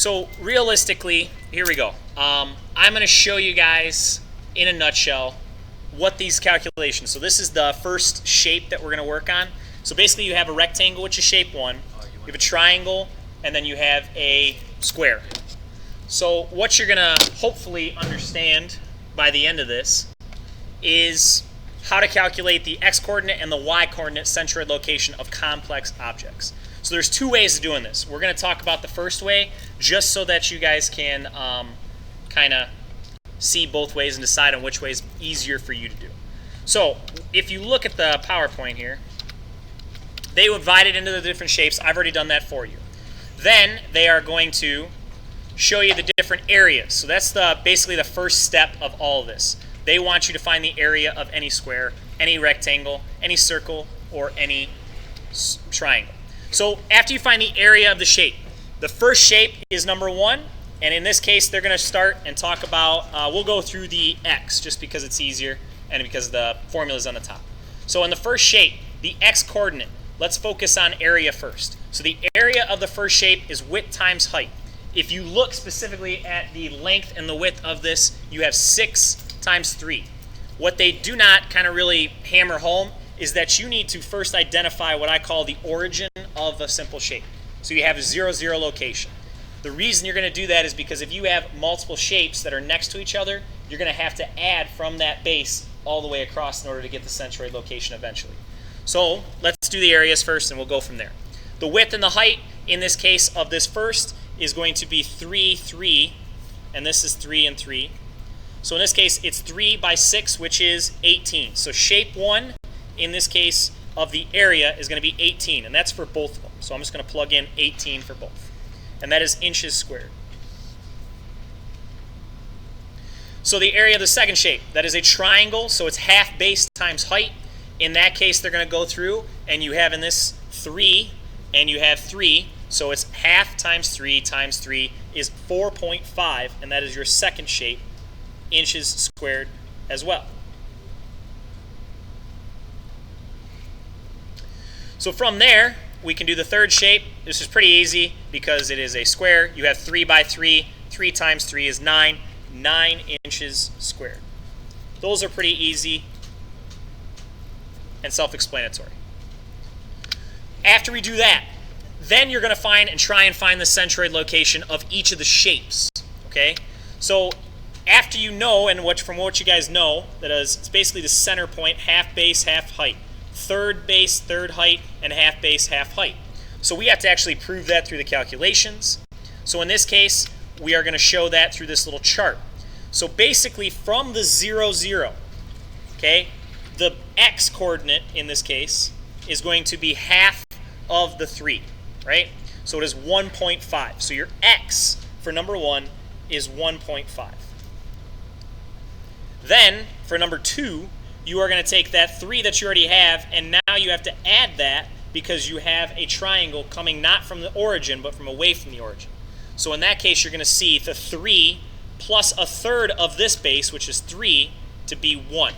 So realistically, here we go. I'm going to show you guys in a nutshell what these calculations. So this is the first shape that we're going to work on. So basically you have a rectangle, which is shape 1. You have a triangle, and then you have a square. So what you're going to hopefully understand by the end of this is how to calculate the x-coordinate and the y-coordinate centroid location of complex objects. So there's two ways of doing this. We're going to talk about the first way just so that you guys can kind of see both ways and decide on which way is easier for you to do. So if you look at the PowerPoint here, they would divide it into the different shapes. I've already done that for you. Then they are going to show you the different areas. So that's basically the first step of all of this. They want you to find the area of any square, any rectangle, any circle, or any triangle. So after you find the area of the shape, the first shape is number 1, and in this case they're going to start and talk about, we'll go through the x just because it's easier and because the formula is on the top. So in the first shape, the x-coordinate, let's focus on area first. So the area of the first shape is width times height. If you look specifically at the length and the width of this, you have 6 times 3. What they do not kind of really hammer home is that you need to first identify what I call the origin of a simple shape. So you have a 0, 0 location. The reason you're going to do that is because if you have multiple shapes that are next to each other, you're going to have to add from that base all the way across in order to get the centroid location eventually. So let's do the areas first and we'll go from there. The width and the height in this case of this first is going to be 3, 3, and this is 3 and 3. So in this case, it's 3 by 6, which is 18. So shape 1, in this case, of the area is going to be 18, and that's for both of them. So I'm just going to plug in 18 for both. And that is inches squared. So the area of the second shape, that is a triangle, so it's half base times height. In that case, they're going to go through, and you have in this 3, and you have 3. So it's half times 3 is 4.5, and that is your second shape, inches squared as well. So from there, we can do the third shape. This is pretty easy because it is a square. You have 3 by 3. 3 times 3 is 9. 9 inches squared. Those are pretty easy and self-explanatory. After we do that, then you're going to find and try and find the centroid location of each of the shapes. Okay? So after you know, and from what you guys know, that is, it's basically the center point, half base, half height. Third base, third height, and half base, half height. So we have to actually prove that through the calculations. So in this case, we are going to show that through this little chart. So basically from the 0, 0, okay, the x-coordinate in this case is going to be half of the 3, right? So it is 1.5. So your x for number 1 is 1.5. Then for number 2, you are going to take that 3 that you already have, and now you have to add that because you have a triangle coming not from the origin, but from away from the origin. So in that case, you're going to see the 3 plus a third of this base, which is 3, to be 1.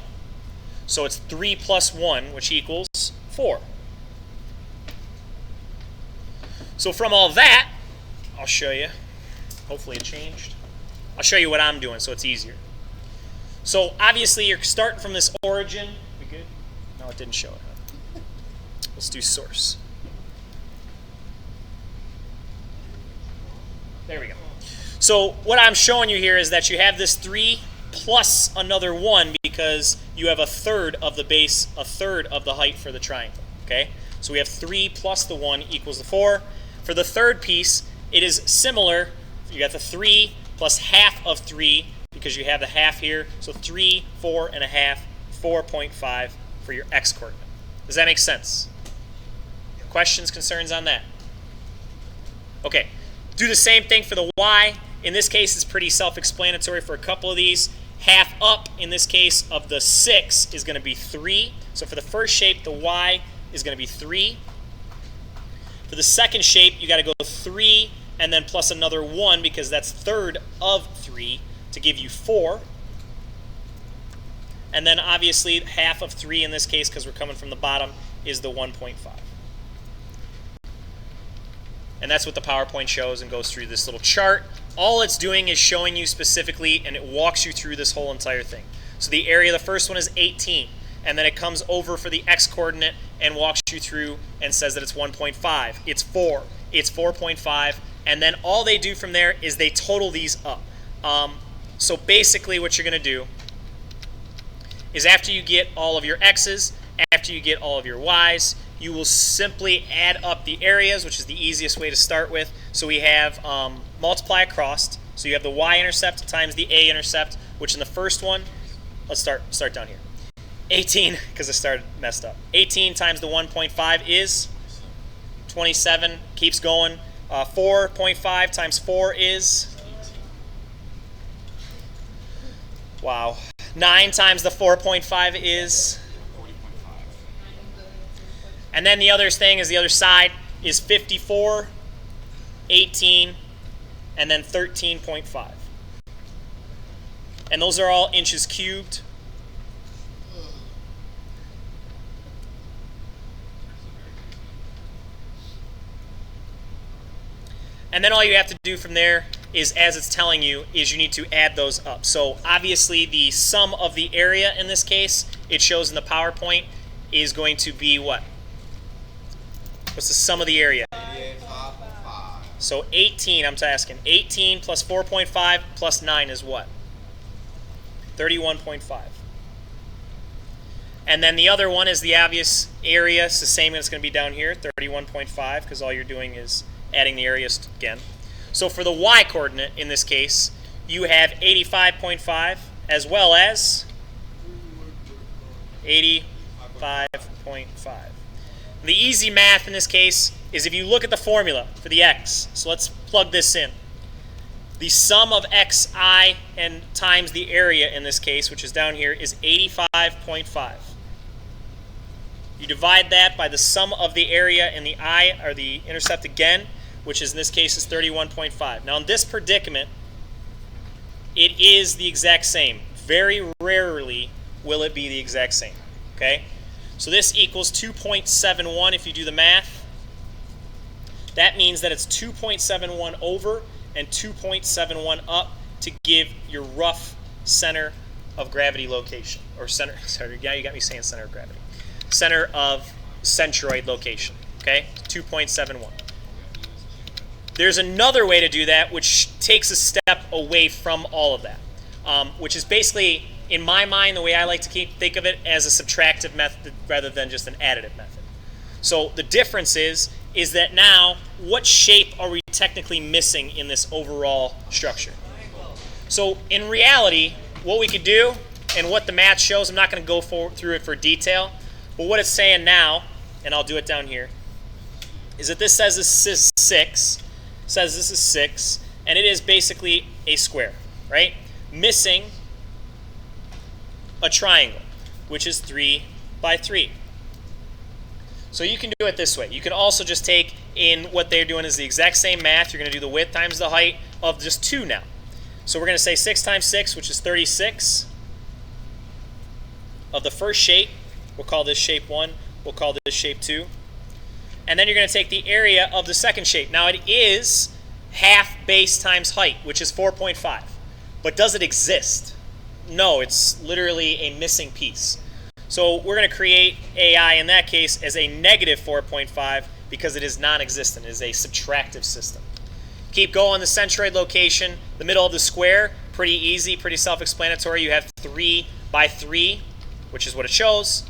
So it's 3 plus 1, which equals 4. So from all that, I'll show you. Hopefully it changed. I'll show you what I'm doing so it's easier. So obviously you're starting from this origin. We good? No, it didn't show it. Let's do source. There we go. So what I'm showing you here is that you have this 3 plus another 1 because you have a third of the base, a third of the height for the triangle. Okay? So we have 3 plus the 1 equals the 4. For the third piece, it is similar. You got the 3 plus half of 3 because you have the half here. So 3, 4 and a half, 4.5 for your x-coordinate. Does that make sense? Questions, concerns on that? Okay. Do the same thing for the y. In this case, it's pretty self-explanatory for a couple of these. Half up, in this case, of the 6 is going to be 3. So for the first shape, the y is going to be 3. For the second shape, you got to go 3 and then plus another 1 because that's third of 3 to give you 4. And then obviously half of 3 in this case, because we're coming from the bottom, is the 1.5. And that's what the PowerPoint shows and goes through this little chart. All it's doing is showing you specifically, and it walks you through this whole entire thing. So the area, the first one is 18, and then it comes over for the x coordinate and walks you through and says that it's 1.5, it's 4, it's 4.5, and then all they do from there is they total these up. So basically what you're going to do is after you get all of your x's, after you get all of your y's, you will simply add up the areas, which is the easiest way to start with. So we have multiply across. So you have the y-intercept times the a-intercept, which in the first one, let's start down here. 18, because I started messed up. 18 times the 1.5 is 27, keeps going. 4.5 times 4 is, wow. 9 times the 4.5 is, and then the other thing is the other side is 54, 18, and then 13.5. And those are all inches cubed. And then all you have to do from there is, as it's telling you, is you need to add those up. So obviously the sum of the area in this case, it shows in the PowerPoint, is going to be what? What's the sum of the area? 88.5. So 18, I'm asking. 18 plus 4.5 plus 9 is what? 31.5. And then the other one is the obvious area. It's the same as it's going to be down here, 31.5, because all you're doing is adding the areas again. So for the y-coordinate, in this case, you have 85.5 as well as 85.5. The easy math in this case is if you look at the formula for the x. So let's plug this in. The sum of xi and times the area in this case, which is down here, is 85.5. You divide that by the sum of the area and the I, or the intercept again, which is in this case is 31.5. Now in this predicament, it is the exact same. Very rarely will it be the exact same. Okay? So this equals 2.71 if you do the math. That means that it's 2.71 over and 2.71 up to give your rough center of gravity location. Or center, sorry, yeah, you got me saying center of gravity. Center of centroid location. Okay? 2.71. There's another way to do that which takes a step away from all of that, which is basically, in my mind, the way I like to think of it as a subtractive method rather than just an additive method. So the difference is that now, what shape are we technically missing in this overall structure? So in reality, what we could do, and what the math shows, I'm not going to go through it for detail, but what it's saying now, and I'll do it down here, is that this says this is 6, says this is 6, and it is basically a square, right? Missing a triangle, which is 3 by 3. So you can do it this way. You can also just take in what they're doing is the exact same math. You're going to do the width times the height of just 2 now. So we're going to say 6 times 6, which is 36 of the first shape. We'll call this shape 1. We'll call this shape 2. And then you're going to take the area of the second shape. Now it is half base times height, which is 4.5. But does it exist? No, it's literally a missing piece. So we're going to create AI in that case as a negative 4.5 because it is non-existent. It is a subtractive system. Keep going, the centroid location, the middle of the square, pretty easy, pretty self-explanatory. You have 3 by 3, which is what it shows.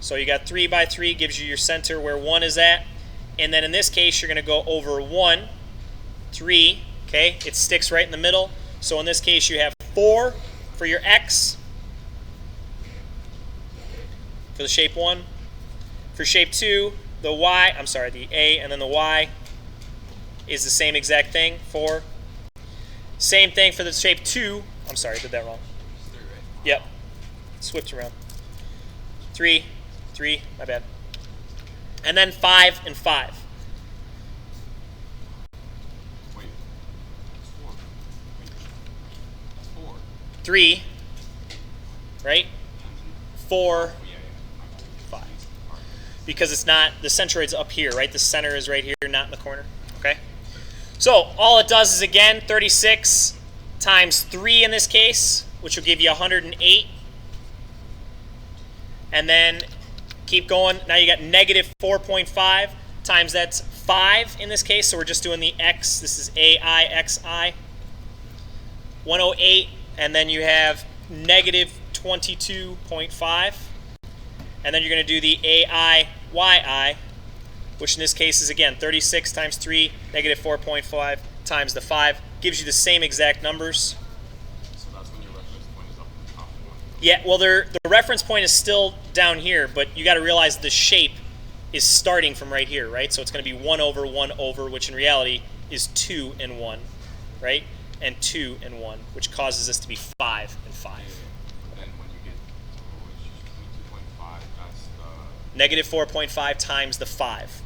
So you got 3 by 3 gives you your center where 1 is at. And then in this case, you're going to go over 1, 3, okay? It sticks right in the middle. So in this case, you have 4 for your x for the shape 1. For shape 2, the y, I'm sorry, the a and then the y is the same exact thing, 4. Same thing for the shape 2. I'm sorry, I did that wrong. Yep. Switched around. 3, my bad. And then 5 and 5. Wait. It's 4. Wait. That's 4. 3, right? 4, 5. Because it's not, the centroid's up here, right? The center is right here, not in the corner. Okay? So all it does is, again, 36 times 3 in this case, which will give you 108. And then keep going. Now you got negative 4.5 times that's 5 in this case. So we're just doing the x. This is AIXI. 108. And then you have negative 22.5. And then you're going to do the AIYI, which in this case is, again, 36 times 3, negative 4.5 times the 5. Gives you the same exact numbers. So that's when your reference point is up at the top one. Yeah, well, the reference point is still down here, but you got to realize the shape is starting from right here, right? So it's going to be 1 over 1 over, which in reality is 2 and 1, right? And 2 and 1, which causes this to be 5 and 5. But then when you get to 22.5, that's the... Negative 4.5 times the 5.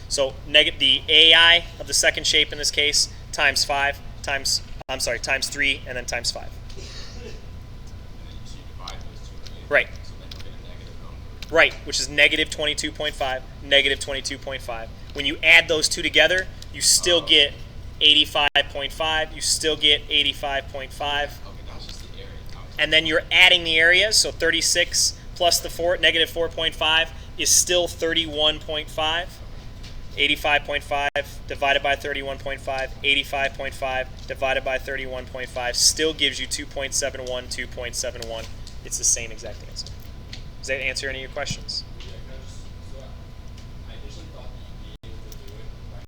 So the AI of the second shape in this case times 5 times, times 3 and then times 5. And then so you divide those two, Right. So then you'll get a negative number. Right, which is negative 22.5, negative 22.5. When you add those two together, you still get 85.5, you still get 85.5. Okay, that's just the area. And then you're adding the areas, so 36 plus the 4, negative 4.5 is still 31.5. 85.5 divided by 31.5, 85.5 divided by 31.5 still gives you 2.71, 2.71. It's the same exact answer. Does that answer any of your questions?